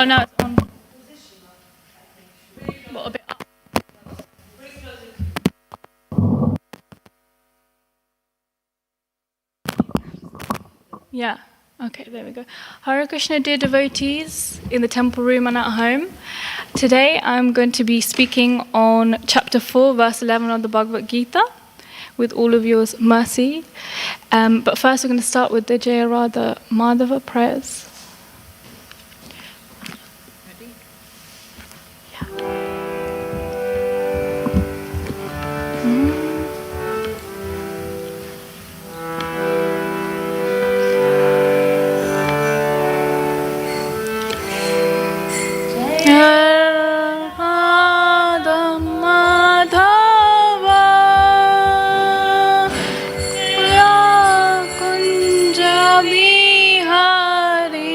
Oh, no, it's on. Well, a bit up. Yeah. Okay, there we go. Hare Krishna, dear devotees in the temple room and at home. Today I'm going to be speaking on chapter 4, verse 11 of the Bhagavad Gita, with all of yours mercy. But first we're going to start with the Jaya Radha Madhava prayers. Ready? Yeah. Bihari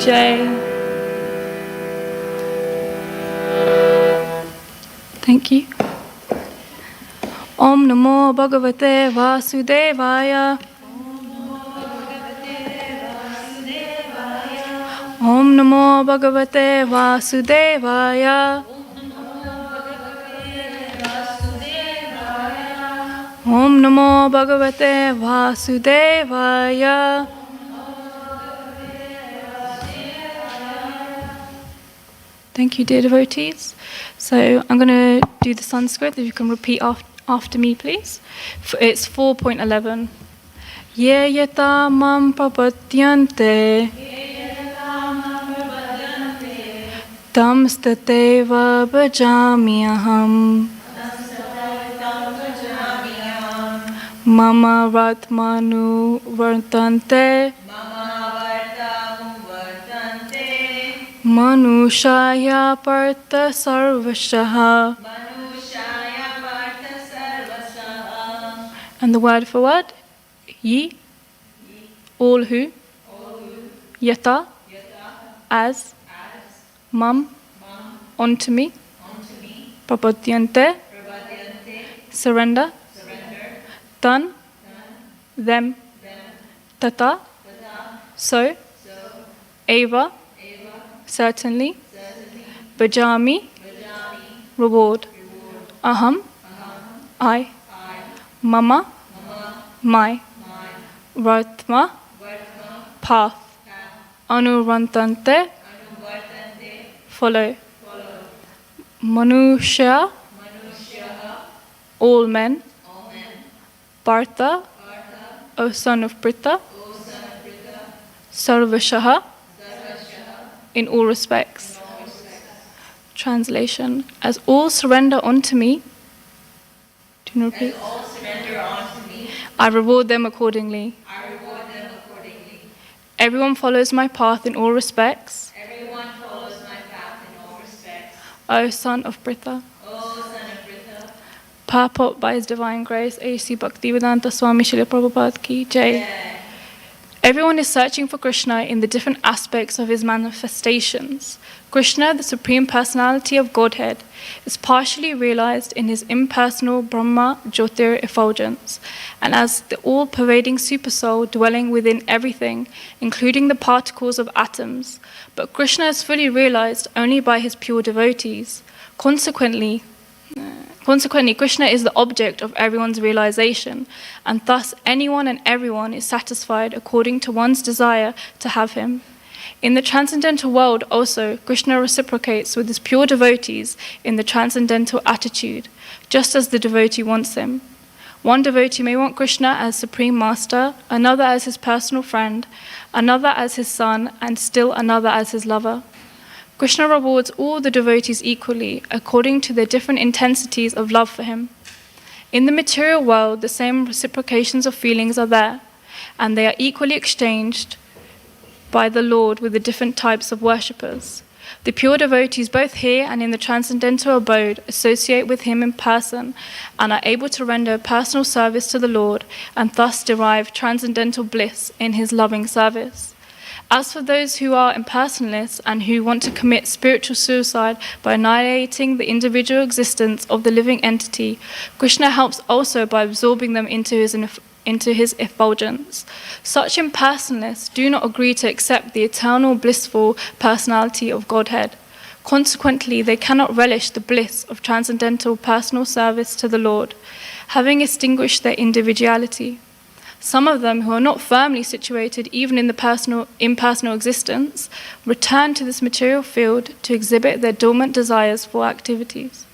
Jai. Thank you. Om Namo Bhagavate Vasudevaya. Om Namo Bhagavate Vasudevaya. Om Namo Bhagavate Vasudevaya. Thank you, dear devotees. So I'm going to do the Sanskrit, if you can repeat after me, please. It's 4.11. Ye yata mam prapadyante tam stateva bhajami aham mama ratmanu vartante Manushaya Partha Sarvashaha. And the word for word? Ye. All who. Yata. As. Mam. Onto me. Prapadyante. Surrender. Tan. Them. Tata. So. Eva. Certainly. Bhajami. Reward. Aham. I. Mama. My. Vartma. Path. Anurantante. Follow. Manushya. All men. Partha. O son of Pritha. Sarvashaha. In all respects. Translation. As all surrender unto me, do you repeat? As all surrender unto me, I reward them accordingly. I reward them accordingly. Everyone follows my path in all respects. Everyone follows my path in all respects. O son of Pritha. O son of Pritha. Purport by His Divine Grace, A.C. Bhaktivedanta Swami Srila Prabhupada Ki Jai. Yeah. Everyone is searching for Krishna in the different aspects of his manifestations. Krishna, the Supreme Personality of Godhead, is partially realized in his impersonal Brahma Jyotir effulgence, and as the all-pervading Supersoul dwelling within everything, including the particles of atoms. But Krishna is fully realized only by his pure devotees. Consequently, Krishna is the object of everyone's realization, and thus anyone and everyone is satisfied according to one's desire to have him. In the transcendental world also, Krishna reciprocates with his pure devotees in the transcendental attitude, just as the devotee wants him. One devotee may want Krishna as Supreme Master, another as his personal friend, another as his son, and still another as his lover. Krishna rewards all the devotees equally, according to their different intensities of love for him. In the material world, the same reciprocations of feelings are there, and they are equally exchanged by the Lord with the different types of worshippers. The pure devotees, both here and in the transcendental abode, associate with him in person and are able to render personal service to the Lord and thus derive transcendental bliss in his loving service. As for those who are impersonalists and who want to commit spiritual suicide by annihilating the individual existence of the living entity, Krishna helps also by absorbing them into his effulgence. Such impersonalists do not agree to accept the eternal blissful personality of Godhead. Consequently, they cannot relish the bliss of transcendental personal service to the Lord, having extinguished their individuality. Some of them, who are not firmly situated even in the impersonal existence, return to this material field to exhibit their dormant desires for activities.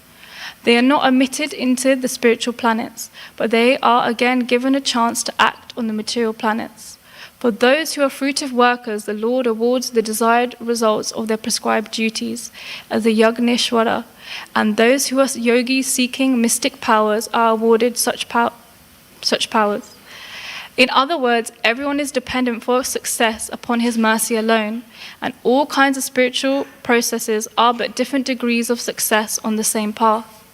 They are not admitted into the spiritual planets, but they are again given a chance to act on the material planets. For those who are fruitive workers, the Lord awards the desired results of their prescribed duties as a Yagneshwara, and those who are yogis seeking mystic powers are awarded such powers. In other words, everyone is dependent for success upon his mercy alone, and all kinds of spiritual processes are but different degrees of success on the same path.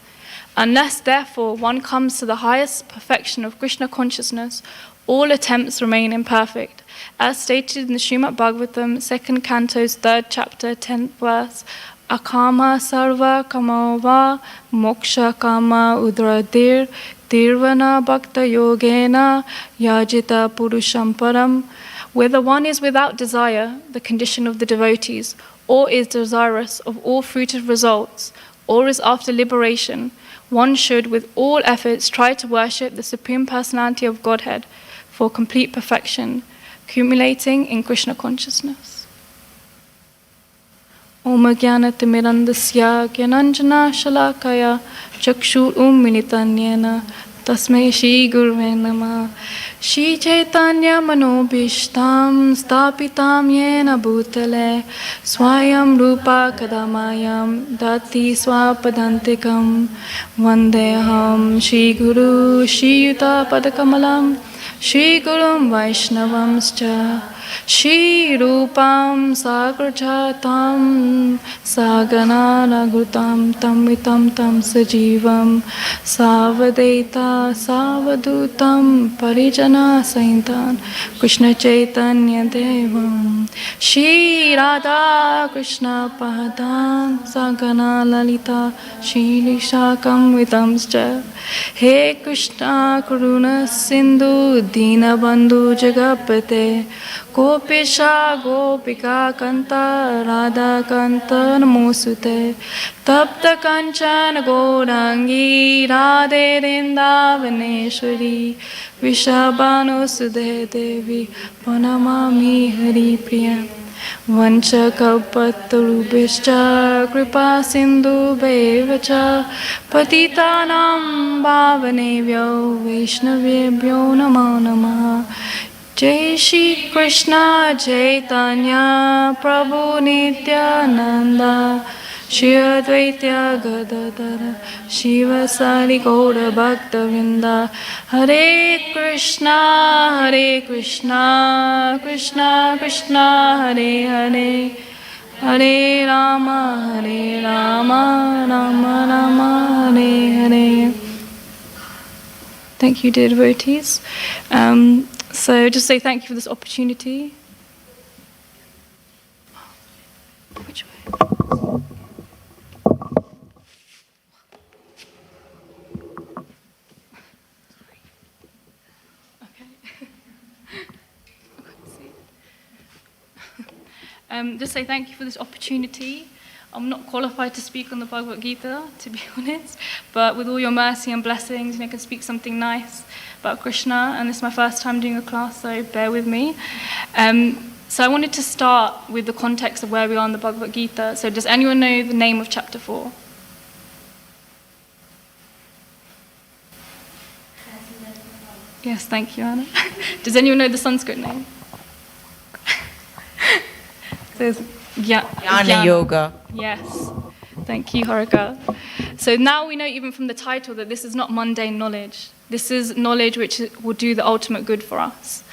Unless, therefore, one comes to the highest perfection of Krishna consciousness, all attempts remain imperfect. As stated in the Srimad Bhagavatam, 2nd Canto's 3rd chapter, 10th verse, Akama sarva kamava moksha kama udradir dirvana bhakta yogena yajita purusham param. Whether one is without desire, the condition of the devotees, or is desirous of all fruited results, or is after liberation, one should with all efforts try to worship the Supreme Personality of Godhead for complete perfection, accumulating in Krishna consciousness. Om Jnanatimirandasya Gyananjana Shalakaya Chakshur Militanyena Tasmai Shri Gurve Namah. Shri Chaitanya Manobhishtam Stapitam Yena Bhutale Swayam Rupa Kadamayam Dati Swapadantikam Vandeham Shri Guru Shri Yuta Padakamalam Shri Gurum Vaishnavamscha Shri Rupam Sagrajatam Sagana Ragutam Tamitam Tam Sajivam Savadeta Savadutam Parijana Saintan Krishna Chaitanya Devam Shri Radha Krishna Padam Sagana Lalita Shri Lishakam Vitamscha He Krishna Karuna Sindhu Dina Bandhu Jagapate Gopisha Gopika Kanta Radha Kanta Namosute Tapta Kanchan Gaurangi Radhe Vrindavaneshwari Vishabhanu Sudhe Devi Panamami Hari Priya Vancha Kalpatarubhishcha Kripa Sindhu Bevacha Patitanam Bhavanevyo Vaishnavebhyo Namo Namaha. Jai Shri Krishna Chaitanya Prabhu Nityananda Shri Advaita Gadadara Shiva Sari Gaura Bhaktavinda Hare Krishna Krishna Krishna Hare Hare Hare Rama Rama Rama Hare Hare. Thank you, dear devotees. So just say thank you for this opportunity. Which way? Just say thank you for this opportunity. I'm not qualified to speak on the Bhagavad Gita, to be honest, but with all your mercy and blessings, I can speak something nice about Krishna, and this is my first time doing a class, so bear with me. So I wanted to start with the context of where we are in the Bhagavad Gita. So does anyone know the name of chapter 4? Yes, thank you, Anna. Does anyone know the Sanskrit name? So Jnana Yoga. Yes, thank you, Harika. So now we know even from the title that this is not mundane knowledge. This is knowledge which will do the ultimate good for us.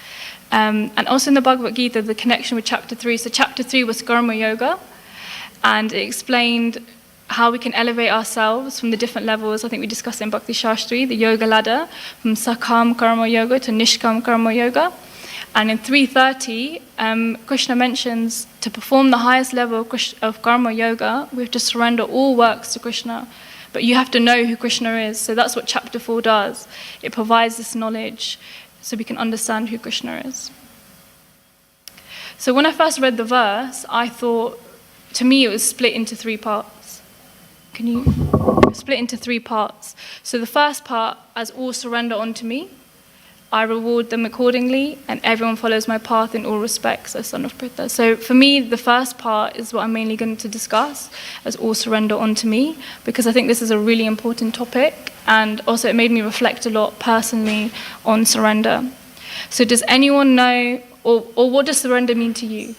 And also in the Bhagavad Gita, the connection with chapter 3. So chapter 3 was Karma Yoga, and it explained how we can elevate ourselves from the different levels. I think we discussed in Bhakti Shastri, the yoga ladder, from Sakam Karma Yoga to Nishkam Karma Yoga. And in 330, Krishna mentions to perform the highest level of Karma Yoga, we have to surrender all works to Krishna. But you have to know who Krishna is. So that's what chapter 4 does. It provides this knowledge so we can understand who Krishna is. So when I first read the verse, I thought, to me, it was split into 3 parts. Can you split into 3 parts? So the first part, as all surrender unto me, I reward them accordingly, and everyone follows my path in all respects, as son of Pritha. So for me, the first part is what I'm mainly going to discuss, as all surrender unto me, because I think this is a really important topic, and also it made me reflect a lot personally on surrender. So does anyone know, or what does surrender mean to you?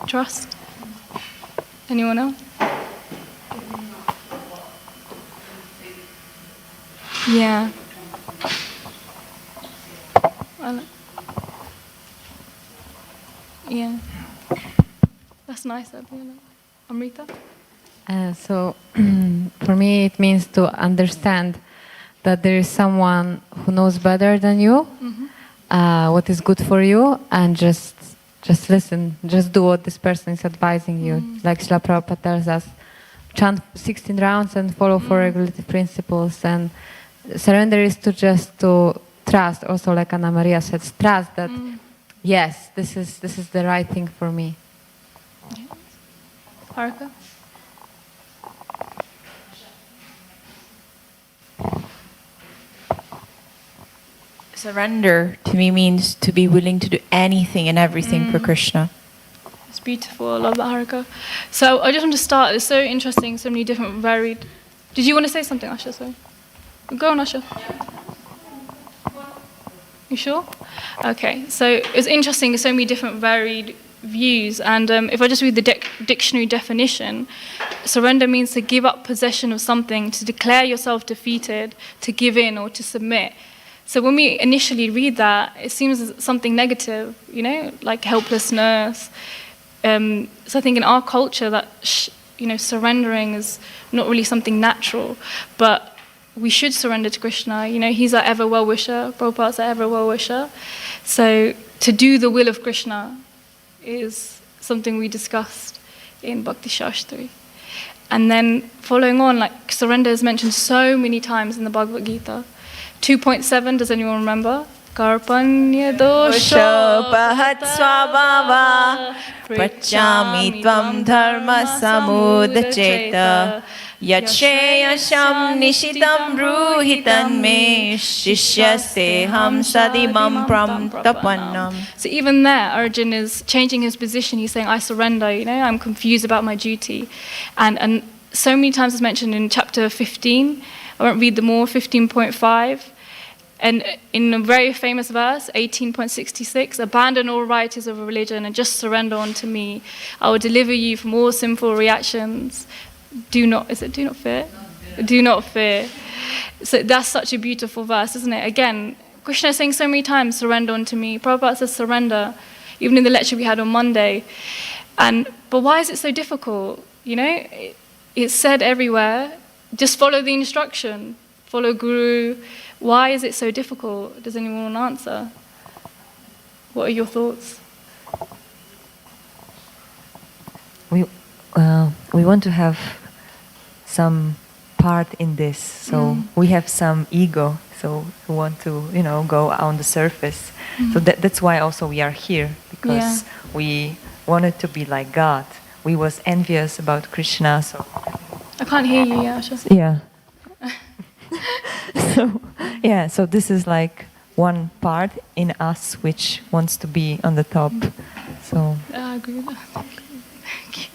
Trust? Anyone else? Yeah. Yeah. That's nice, Abhiyana. Amrita? So for me, it means to understand that there is someone who knows better than you what is good for you, and just listen, just do what this person is advising you. Like Srila Prabhupada tells us, chant 16 rounds and follow four regulative principles. And surrender is to trust, also like Anna Maria said, trust that yes, this is the right thing for me. Harika? Surrender to me means to be willing to do anything and everything for Krishna. It's beautiful. I love that, Harika. So I just want to start. It's so interesting, so many different varied... Did you want to say something, Asha? Sorry. Go on, Asha. You sure? Okay. So it's interesting, so many different varied views. And if I just read the dictionary definition, surrender means to give up possession of something, to declare yourself defeated, to give in or to submit. So when we initially read that, it seems something negative, like helplessness. So I think in our culture that, surrendering is not really something natural, but we should surrender to Krishna. He's our ever well-wisher, Prabhupada's our ever well-wisher. So to do the will of Krishna is something we discussed in Bhakti Shastri. And then following on, like surrender is mentioned so many times in the Bhagavad Gita. 2.7, does anyone remember? Karpanya dosha pahat swabhava prachami tvam dharma samudacheta yacheyasham nishitam bruhitan me shishyaste ham sadimam pramtapannam. So even there, Arjun is changing his position. He's saying, I surrender, I'm confused about my duty. And so many times it's mentioned in chapter 15. I won't read them all, 15.5. And in a very famous verse, 18.66, abandon all varieties of religion and just surrender unto me. I will deliver you from all sinful reactions. Do not fear? Do not fear. So that's such a beautiful verse, isn't it? Again, Krishna is saying so many times, surrender unto me. Prabhupada says surrender, even in the lecture we had on Monday. But why is it so difficult? It's said everywhere, just follow the instruction, follow Guru. Why is it so difficult? Does anyone want to answer? What are your thoughts? We want to have some part in this, so we have some ego, so we want to go on the surface. So that's why also we are here, because we wanted to be like God. We was envious about Krishna, so I can't hear you, Asha. yeah. So this is like one part in us which wants to be on the top. So I agree with that. Thank you.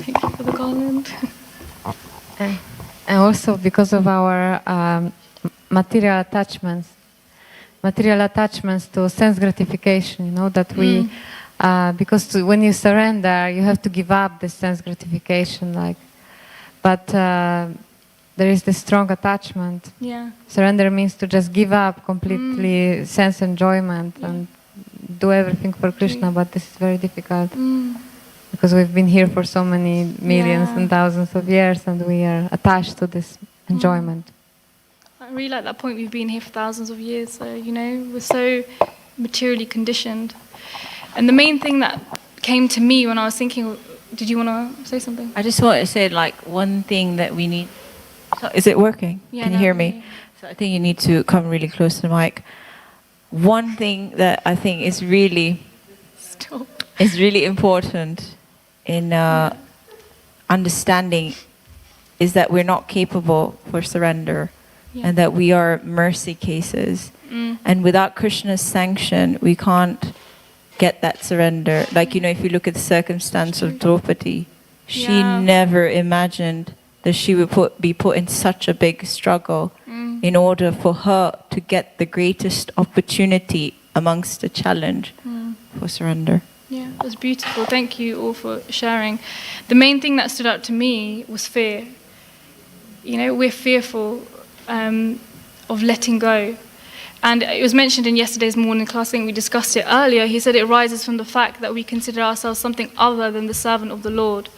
Thank you for the comment. And also because of our material attachments to sense gratification, that we, because when you surrender, you have to give up this sense gratification, but there is this strong attachment. Yeah. Surrender means to just give up completely sense enjoyment and do everything for Krishna, but this is very difficult because we've been here for so many millions and thousands of years and we are attached to this enjoyment. I really like that point. We've been here for thousands of years, so, we're so materially conditioned. And the main thing that came to me when I was thinking, did you want to say something? I just want to say one thing that we need. So is it working? Yeah, Can you hear me? So I think you need to come really close to the mic. One thing that I think is really important in understanding is that we're not capable for surrender and that we are mercy cases. And without Krishna's sanction, we can't get that surrender. If you look at the circumstance of Draupadi, she never imagined that she would be put in such a big struggle in order for her to get the greatest opportunity amongst the challenge for surrender. Yeah, that's beautiful. Thank you all for sharing. The main thing that stood out to me was fear. We're fearful of letting go. And it was mentioned in yesterday's morning class, I think we discussed it earlier. He said it arises from the fact that we consider ourselves something other than the servant of the Lord.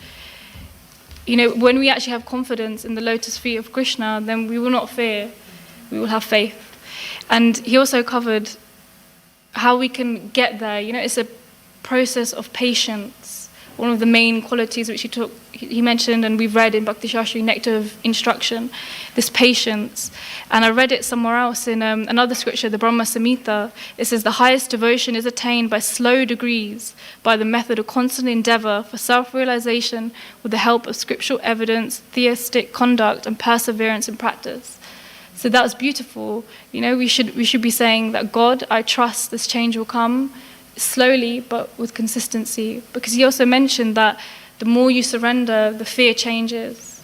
when we actually have confidence in the lotus feet of Krishna, then we will not fear, we will have faith. And he also covered how we can get there. It's a process of patience. One of the main qualities which he mentioned, and we've read in Bhakti Shastri, Nectar of Instruction, this patience. And I read it somewhere else in another scripture, the Brahma Samhita. It says, the highest devotion is attained by slow degrees, by the method of constant endeavor for self-realization with the help of scriptural evidence, theistic conduct, and perseverance in practice. So that was beautiful. We should be saying that, God, I trust this change will come slowly but with consistency. Because he also mentioned that the more you surrender, the fear changes.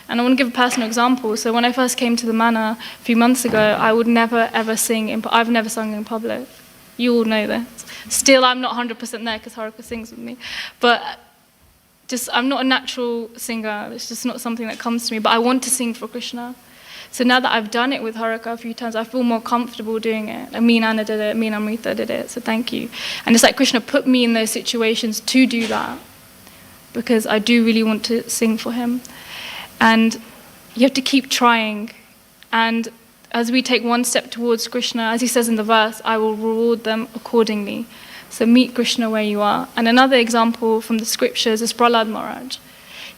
And I want to give a personal example. So when I first came to the manor a few months ago, I would never ever sing. I've never sung in public. You all know this. Still, I'm not 100% there because Haruka sings with me. But I'm not a natural singer. It's just not something that comes to me. But I want to sing for Krishna. So now that I've done it with Haruka a few times, I feel more comfortable doing it. Like me and Anna did it, me and Amrita did it, so thank you. And it's like Krishna put me in those situations to do that, because I do really want to sing for him. And you have to keep trying. And as we take one step towards Krishna, as he says in the verse, I will reward them accordingly. So meet Krishna where you are. And another example from the scriptures is Prahlada Maharaja.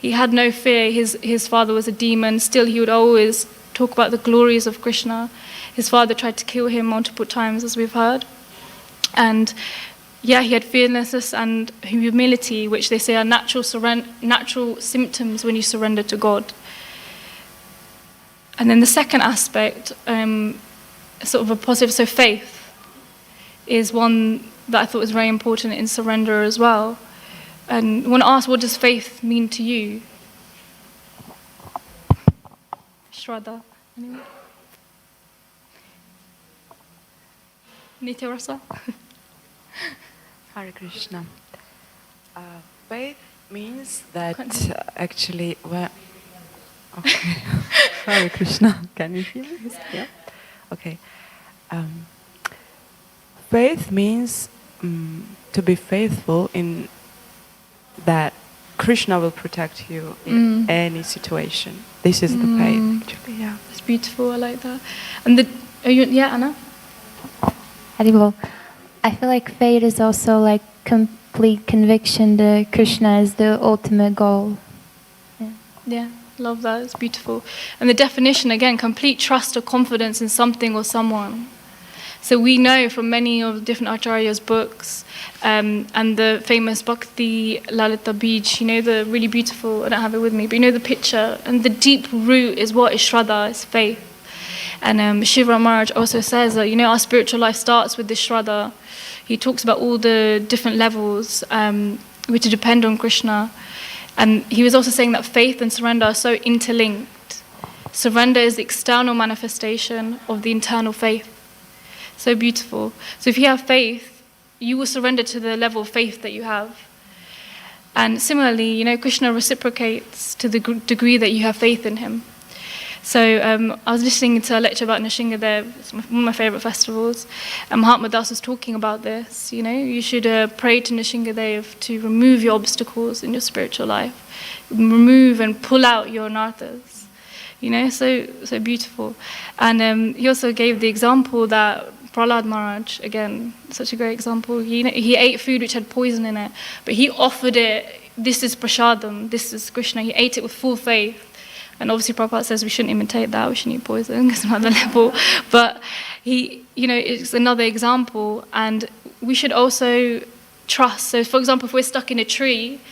He had no fear. His father was a demon. Still, he would always talk about the glories of Krishna. His father tried to kill him multiple times, as we've heard. And he had fearlessness and humility, which they say are natural symptoms when you surrender to God. And then the second aspect, sort of a positive, so faith is one that I thought was very important in surrender as well. And I want to ask, what does faith mean to you? Shraddha, anyone? Nitya Rasa? Hare Krishna. Faith means that actually, okay. Hare Krishna. Can you hear me? Yeah. Okay. Faith means to be faithful in that Krishna will protect you in any situation. This is the faith, actually. Yeah. It's beautiful. I like that. And Anna? Haribol. I feel like faith is also like complete conviction that Krishna is the ultimate goal. Yeah, love that. It's beautiful. And the definition, again, complete trust or confidence in something or someone. So we know from many of the different Acharyas' books and the famous Bhakti Lalita Bij, the really beautiful, I don't have it with me, but the picture, and the deep root is what is Shraddha, is faith. And Shiva Maharaj also says that, our spiritual life starts with this Shraddha. He talks about all the different levels which depend on Krishna. And he was also saying that faith and surrender are so interlinked. Surrender is the external manifestation of the internal faith. So beautiful. So if you have faith, you will surrender to the level of faith that you have. And similarly, Krishna reciprocates to the degree that you have faith in him. So I was listening to a lecture about Nishingadev, it's one of my favorite festivals, and Mahatma Das was talking about this. You should pray to Nishingadev to remove your obstacles in your spiritual life, remove and pull out your anarthas. So beautiful. And he also gave the example that Prahlada Maharaja, again, such a great example. He ate food which had poison in it, but he offered it. This is prasadam. This is Krishna. He ate it with full faith. And obviously Prabhupada says we shouldn't imitate that, we shouldn't eat poison, it's another level. But it's another example. And we should also trust. So for example, if we're stuck in a tree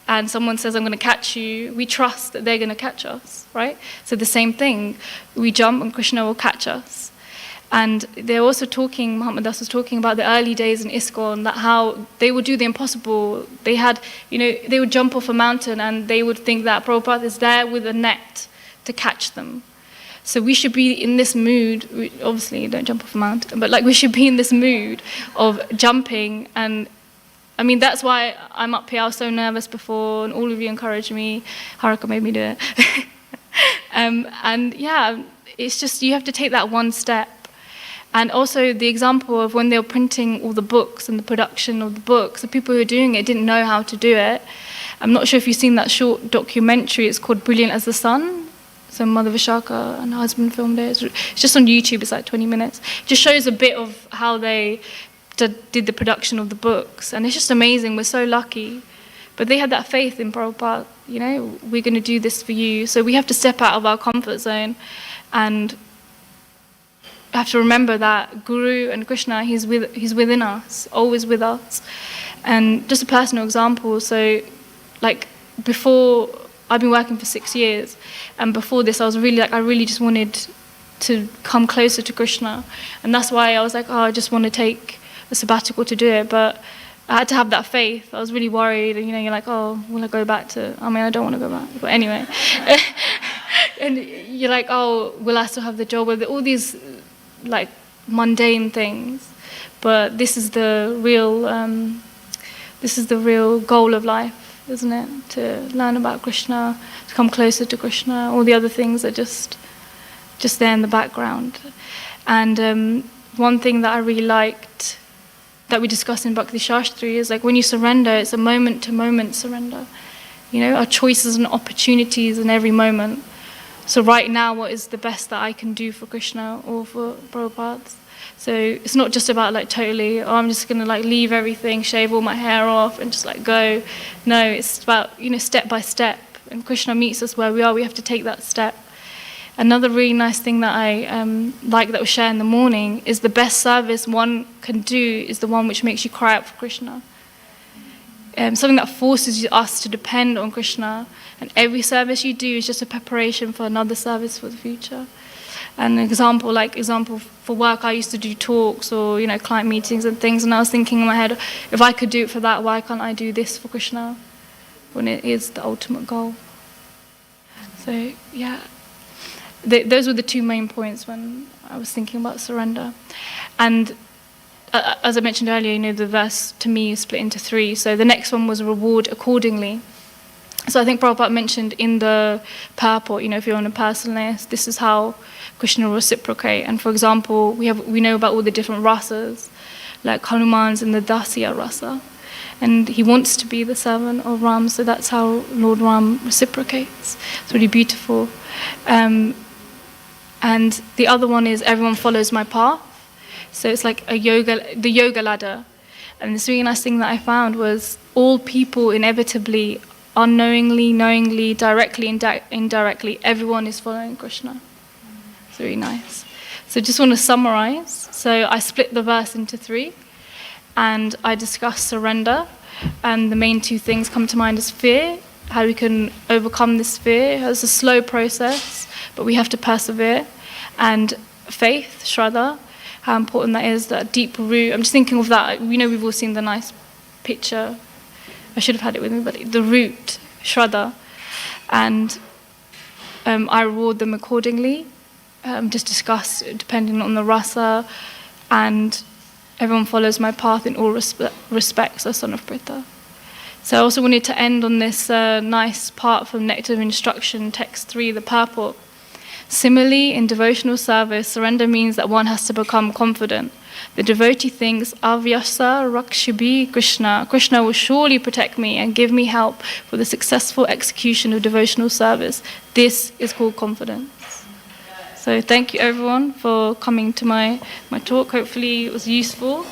and someone says, I'm going to catch you, we trust that they're going to catch us, right? So the same thing, we jump and Krishna will catch us. And they're also talking, Mahatma Das was talking about the early days in ISKCON, that how they would do the impossible. They had, they would jump off a mountain and they would think that Prabhupada is there with a net to catch them. So we should be in this mood, obviously don't jump off a mountain, but we should be in this mood of jumping. And I mean, that's why I'm up here. I was so nervous before and all of you encouraged me. Haruka made me do it. And yeah, it's just, you have to take that one step. And also the example of when they were printing all the books and the production of the books, the people who were doing it didn't know how to do it. I'm not sure if you've seen that short documentary. It's called Brilliant as the Sun. So Mother Vishaka and her husband filmed it. It's just on YouTube. It's like 20 minutes. It just shows a bit of how they did the production of the books. And it's just amazing. We're so lucky. But they had that faith in Prabhupada. You know, we're going to do this for you. So we have to step out of our comfort zone and have to remember that Guru and Krishna, he's within us, always with us. And just a personal example, so like before, I've been working for 6 years, and before this I really just wanted to come closer to Krishna. And that's why I was like, I just want to take a sabbatical to do it. But I had to have that faith. I was really worried, and you're like, will I go back to, I don't want to go back, but anyway. And you're like, will I still have the job? With all these like mundane things, but this is the real goal of life, isn't it? To learn about Krishna, to come closer to Krishna. All the other things are just there in the background. And one thing that I really liked that we discussed in Bhakti Shastri is like when you surrender, it's a moment-to-moment surrender. You know, our choices and opportunities in every moment. So right now, what is the best that I can do for Krishna or for Prabhupada? So it's not just about like totally, I'm just going to like leave everything, shave all my hair off and just like go. No, it's about, step by step. And Krishna meets us where we are. We have to take that step. Another really nice thing that I like that we share in the morning is the best service one can do is the one which makes you cry out for Krishna. Something that forces us to depend on Krishna. And every service you do is just a preparation for another service for the future. And example for work, I used to do talks or client meetings and things, and I was thinking in my head, if I could do it for that, why can't I do this for Krishna when it is the ultimate goal? So yeah, those were the two main points when I was thinking about surrender. And as I mentioned earlier, the verse to me is split into three. So the next one was reward accordingly. So I think Prabhupada mentioned in the purport, if you're on a personal list, this is how Krishna will reciprocate. And for example, we know about all the different rasas, like Hanuman's in the Dasya rasa. And he wants to be the servant of Ram, so that's how Lord Ram reciprocates. It's really beautiful. And the other one is everyone follows my path. So it's like the yoga ladder. And this really nice thing that I found was all people inevitably, unknowingly, knowingly, directly, indirectly, everyone is following Krishna. It's really nice. So just want to summarize. So I split the verse into three, and I discussed surrender. And the main two things come to mind is fear, how we can overcome this fear. It's a slow process, but we have to persevere. And faith, Shraddha, how important that is, that deep root. I'm just thinking of that. We've all seen the nice picture. I should have had it with me, but the root, Shraddha. And I reward them accordingly. Just discuss depending on the rasa. And everyone follows my path in all respects, as son of Pritha. So I also wanted to end on this nice part from Nectar of Instruction, text 3, the purport. Similarly, in devotional service, surrender means that one has to become confident. The devotee thinks, Avyasa Rakshibi Krishna. Krishna will surely protect me and give me help for the successful execution of devotional service. This is called confidence. So thank you everyone for coming to my talk. Hopefully it was useful.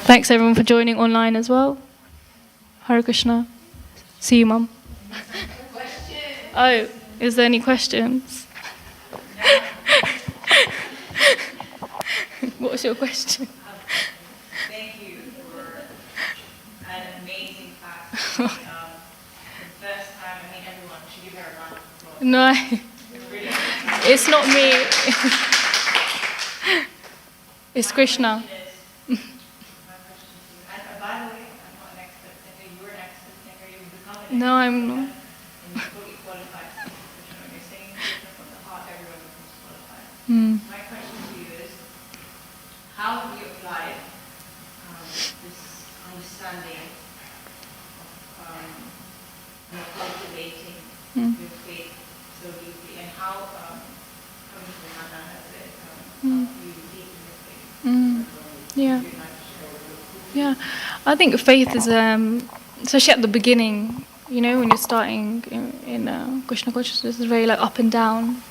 Thanks everyone for joining online as well. Hare Krishna. See you, Mum. Oh, is there any questions? What was your question? Thank you for an amazing class. The first time, I think everyone should give her a round of applause. No, it's not me. It's Krishna. My question to you, and by the way, I'm not an expert singer, you're an expert singer, you've become an expert No, I'm not. singer, and you're fully qualified to sing Krishna. When you're singing Krishna from the heart, everyone becomes qualified. My question to you is, how have you applied this understanding of cultivating your faith so so deeply, and how Maharaja has it helped you deep in your faith? Yeah. You'd like to share. Yeah, I think faith is, especially at the beginning, you know, when you're starting in Krishna consciousness, is very like up and down.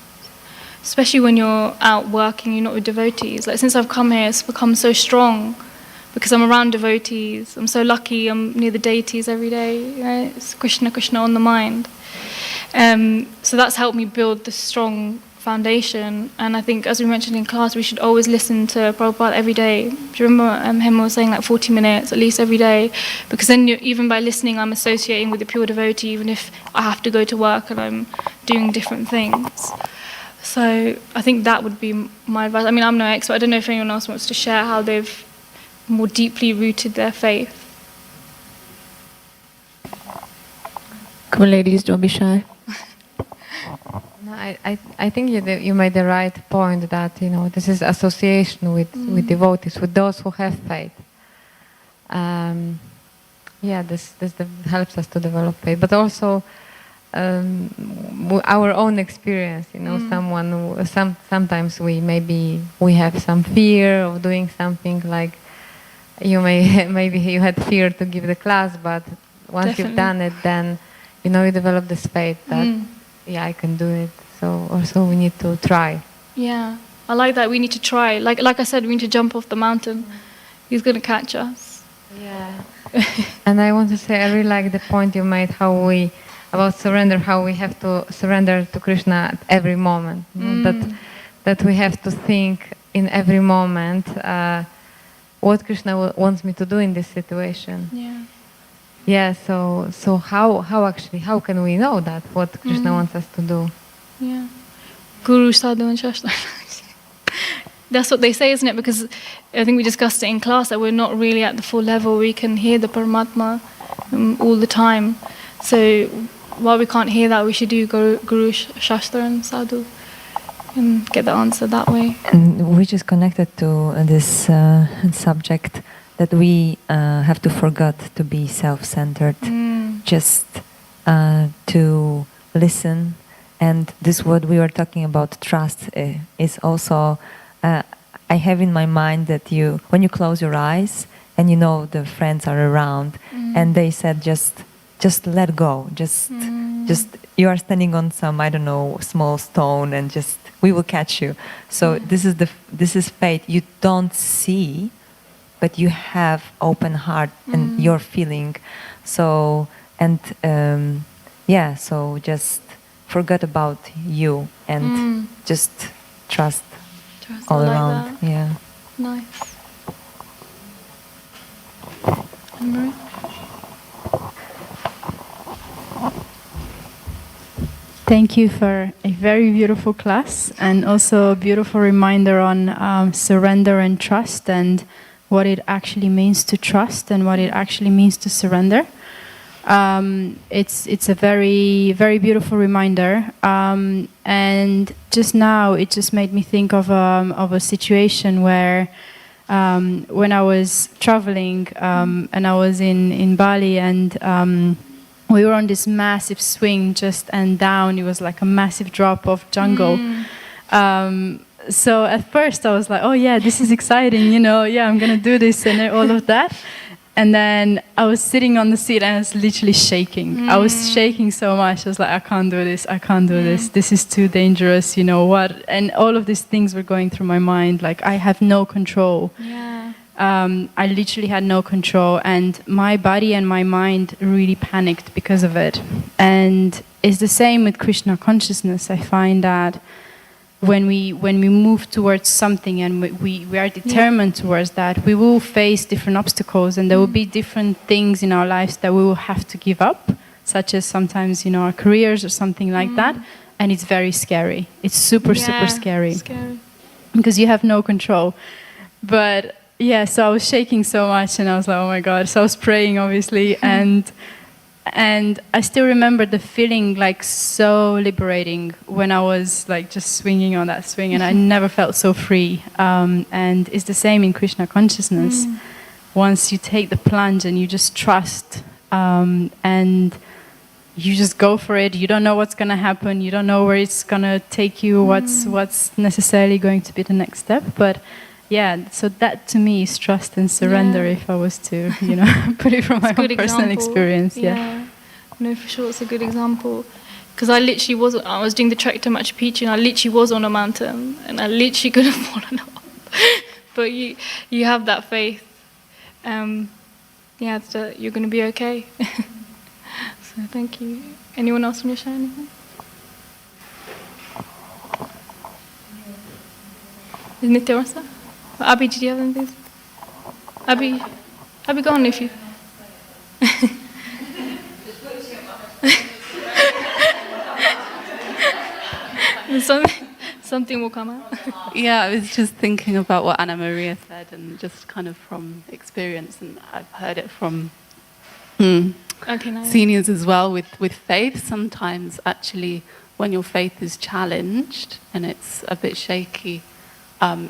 Especially when you're out working, you're not with devotees. Like since I've come here, it's become so strong because I'm around devotees. I'm so lucky. I'm near the deities every day. You know, it's Krishna, Krishna on the mind. So that's helped me build this strong foundation. And I think, as we mentioned in class, we should always listen to Prabhupada every day. Do you remember Hema was saying like 40 minutes at least every day? Because then even by listening, I'm associating with the pure devotee, even if I have to go to work and I'm doing different things. So I think that would be my advice. I mean, I'm no expert. I don't know if anyone else wants to share how they've more deeply rooted their faith. Come on, ladies, don't be shy. No, I think you made the right point that, you know, this is association with devotees, with those who have faith. This helps us to develop faith, but also our own experience. You know, sometimes we have some fear of doing something. Like maybe you had fear to give the class, but once you've done it, then you know you develop this faith that I can do it. So also we need to try. Yeah, I like that. We need to try. Like I said, we need to jump off the mountain. He's going to catch us. Yeah. And I want to say, I really like the point you made, about surrender, how we have to surrender to Krishna at every moment. That we have to think in every moment what Krishna wants me to do in this situation. Yeah. Yeah. So how can we know that what Krishna wants us to do? Yeah. Guru Sadhu and Shastra. That's what they say, isn't it? Because I think we discussed it in class that we're not really at the full level. We can hear the Paramatma all the time. So while we can't hear that, we should do Guru Shastra and Sadhu and get the answer that way. And we just connected to this subject that we have to forget to be self-centered, just to listen. And this what we were talking about, trust, is also, I have in my mind that when you close your eyes and you know the friends are around and they said just let go, just you are standing on some, I don't know, small stone and just we will catch you. So this is faith. You don't see, but you have open heart and you're feeling. So so just forget about you and just trust all I like around. that. Yeah. Nice. Anne-Marie? Thank you for a very beautiful class and also a beautiful reminder on surrender and trust and what it actually means to trust and what it actually means to surrender. It's a very, very beautiful reminder. And just now it just made me think of a situation where when I was traveling and I was in Bali and we were on this massive swing and down. It was like a massive drop of jungle. So at first I was like, oh yeah, this is exciting, I'm going to do this and all of that. And then I was sitting on the seat and I was literally shaking. I was shaking so much. I was like, I can't do this. This is too dangerous, what? And all of these things were going through my mind. Like, I have no control. Yeah. I literally had no control. And my body and my mind really panicked because of it. And it's the same with Krishna consciousness. I find that when we move towards something and we are determined towards that, we will face different obstacles and there will be different things in our lives that we will have to give up, such as sometimes, our careers or something like that. And it's very scary. It's super scary. Because you have no control. But yeah, so I was shaking so much and I was like, oh my God. So I was praying, obviously, and I still remember the feeling like so liberating when I was like just swinging on that swing, and I never felt so free. And it's the same in Krishna consciousness. Once you take the plunge and you just trust, and you just go for it. You don't know what's going to happen. You don't know where it's going to take you, what's necessarily going to be the next step. But yeah, so that to me is trust and surrender, if I was to, put it from my own personal experience. Yeah. No, for sure, it's a good example. Because I was doing the trek to Machu Picchu, and I literally was on a mountain, and I literally could have fallen off. But you have that faith, that you're going to be okay. So thank you. Anyone else want to share anything? Is Nitya Rasa? Abhi, did you have anything? Abhi, go on if you... Something will come out. Yeah, I was just thinking about what Anna Maria said, and just kind of from experience, and I've heard it from seniors as well with faith. Sometimes actually when your faith is challenged and it's a bit shaky,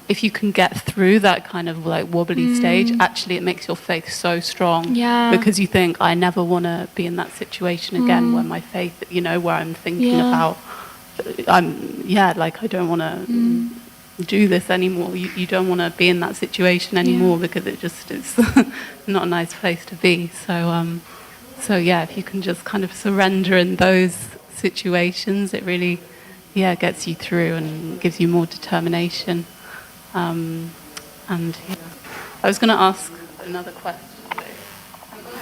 if you can get through that kind of like wobbly stage, actually it makes your faith so strong. Yeah. Because you think, I never want to be in that situation again where my faith, where I'm thinking about, I don't want to do this anymore. You don't want to be in that situation anymore because it just is not a nice place to be. So if you can just kind of surrender in those situations, it really, gets you through and gives you more determination. I was going to ask another question.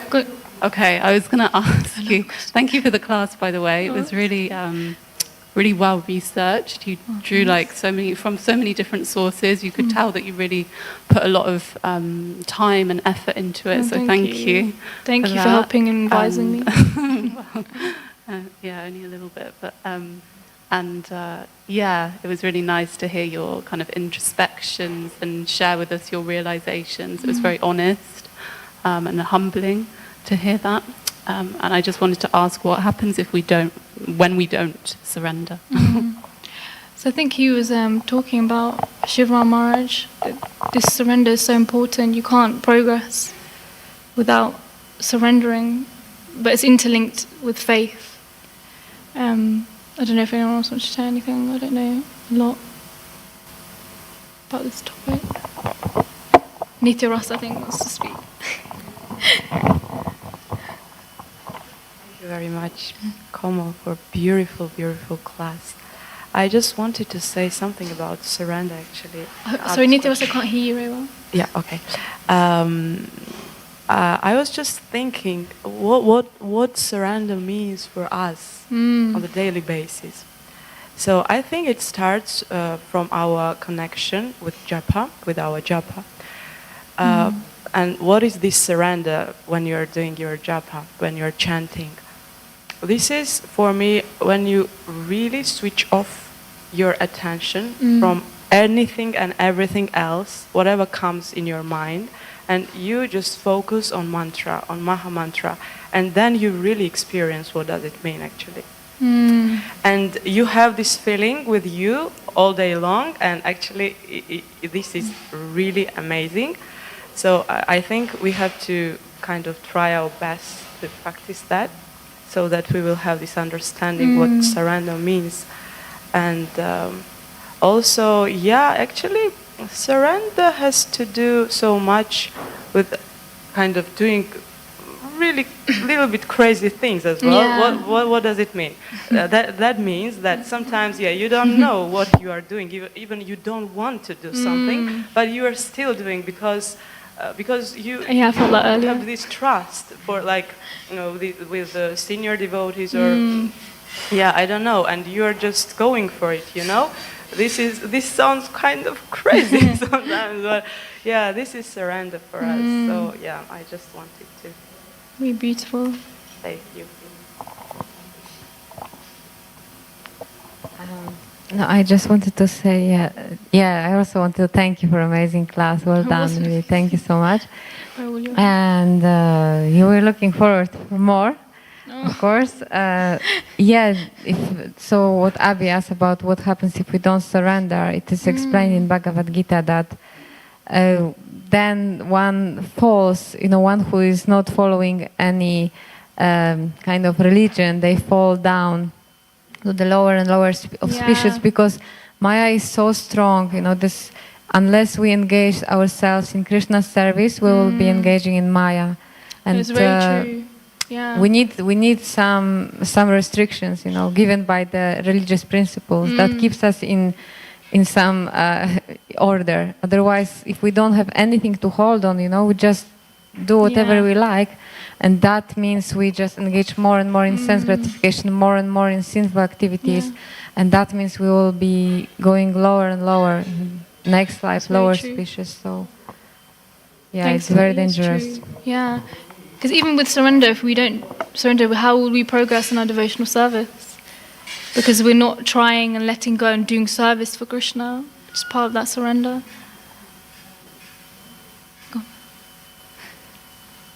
Good. Okay, I was going to ask you. Thank you for the class, by the way. It was really, really well researched. You drew from so many different sources. You could tell that you really put a lot of time and effort into it. So thank you. Thank you for helping and advising me. Only a little bit, but it was really nice to hear your kind of introspections and share with us your realizations. It was very honest and humbling to hear that. And I just wanted to ask, what happens when we don't surrender? So I think he was talking about Shiva Maharaj. This surrender is so important. You can't progress without surrendering, but it's interlinked with faith. I don't know if anyone else wants to say anything. I don't know a lot about this topic. Nitya Rasa, I think, wants to speak. Thank you very much, Komal, for a beautiful, beautiful class. I just wanted to say something about surrender, actually. Sorry, Nitya Rasa, I can't hear you very well. Yeah, okay. I was just thinking what surrender means for us on a daily basis. So I think it starts from our connection with japa, with our japa. And what is this surrender when you're doing your japa, when you're chanting? This is, for me, when you really switch off your attention from anything and everything else, whatever comes in your mind, and you just focus on mantra, on Maha Mantra, and then you really experience what does it mean actually. And you have this feeling with you all day long, and actually this is really amazing. So I think we have to kind of try our best to practice that, so that we will have this understanding what surrender means. And also, actually, surrender has to do so much with kind of doing really little bit crazy things as well. Yeah. What does it mean? That means that sometimes you don't know what you are doing, even you don't want to do something, but you are still doing because you I felt that earlier. have this trust for with the senior devotees or I don't know, and you're just going for it, This sounds kind of crazy sometimes, but this is surrender for us. So I just wanted to Really beautiful. thank you. No, I just wanted to say, I also want to thank you for amazing class. Well done, really. Thank you so much. And you were looking forward for more, of course. So what Abhi asked about what happens if we don't surrender, it is explained in Bhagavad Gita that then one falls, one who is not following any kind of religion, they fall down to the lower and lower species, because Maya is so strong. You know, this, unless we engage ourselves in Krishna's service, we will be engaging in Maya. And it's very true. Yeah. we need some restrictions, you know, given by the religious principles that keeps us in some order. Otherwise, if we don't have anything to hold on, you know, we just do whatever we like, and that means we just engage more and more in sense gratification, more and more in sinful activities, and that means we will be going lower and lower. Next life, lower species. So, yeah, it's very dangerous. Yeah. Because even with surrender, if we don't surrender, how will we progress in our devotional service? Because we're not trying and letting go and doing service for Krishna. It's part of that surrender.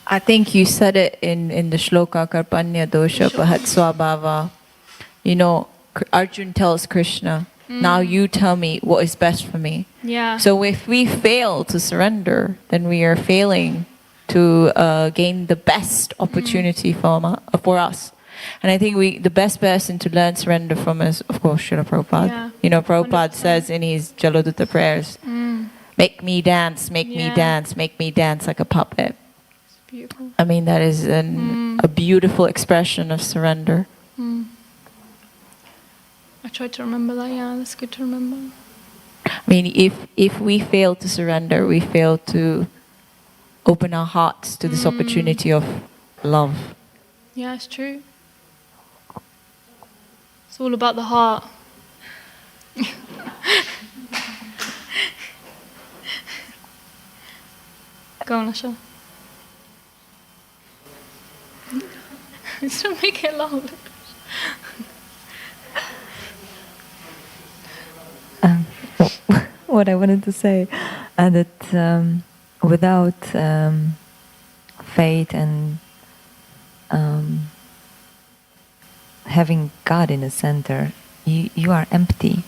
I think you said it in the shloka, Karpanya dosha pahat swabhava. You know, Arjun tells Krishna, now you tell me what is best for me. Yeah. So if we fail to surrender, then we are failing to gain the best opportunity for us. And I think the best person to learn surrender from is, of course, Srila Prabhupada. Yeah. You know, Prabhupada 100%. Says in his Jaladuta prayers, make me dance, make me dance like a puppet. It's beautiful. I mean, that is a beautiful expression of surrender. I try to remember that. Yeah, that's good to remember. I mean, if we fail to surrender, we fail to open our hearts to this opportunity of love. Yeah, it's true. It's all about the heart. Go on, Asha. Just make it loud. What I wanted to say, that without faith and having God in the center, you are empty.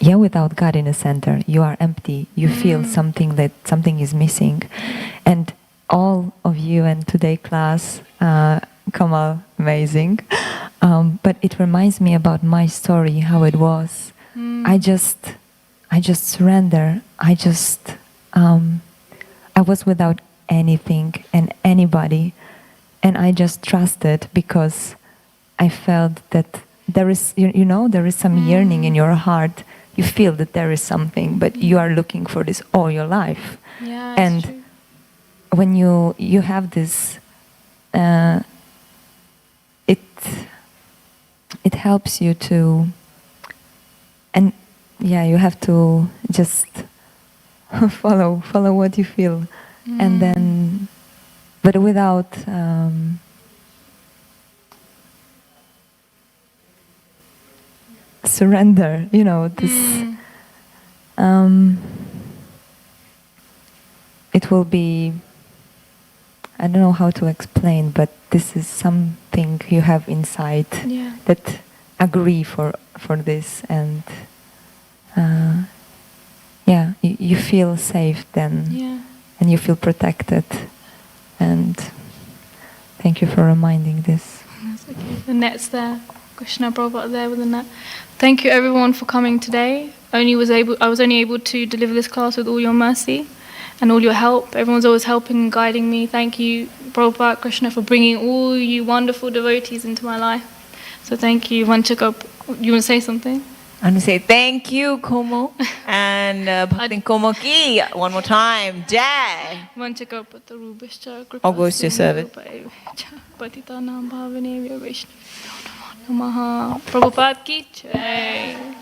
Yeah, without God in the center, you are empty. You feel something is missing, and all of you and today class, Kamal, amazing. But it reminds me about my story, how it was. I just surrender. I was without anything and anybody, and I just trusted, because I felt that there is, there is some yearning in your heart. You feel that there is something, but you are looking for this all your life. Yeah, and true. When you have this, it helps you to, and yeah, you have to just follow what you feel, and then, but without surrender, this it will be, I don't know how to explain, but this is something you have inside that agree for this, and you feel safe then, and you feel protected, and thank you for reminding this. That's okay. The net's there. Krishna Prabhupada there with the net. Thank you everyone for coming today. I was only able to deliver this class with all your mercy and all your help. Everyone's always helping and guiding me. Thank you, Prabhupada, Krishna, for bringing all you wonderful devotees into my life. So thank you. Vanchaka, you want to say something? I'm going to say thank you, Komo. And Bhaktin Komo ki, one more time. Jai. Vanchaka patarubhascha All goes to your service. Patitanam bhavane Namaha. Prabhupada ki jai.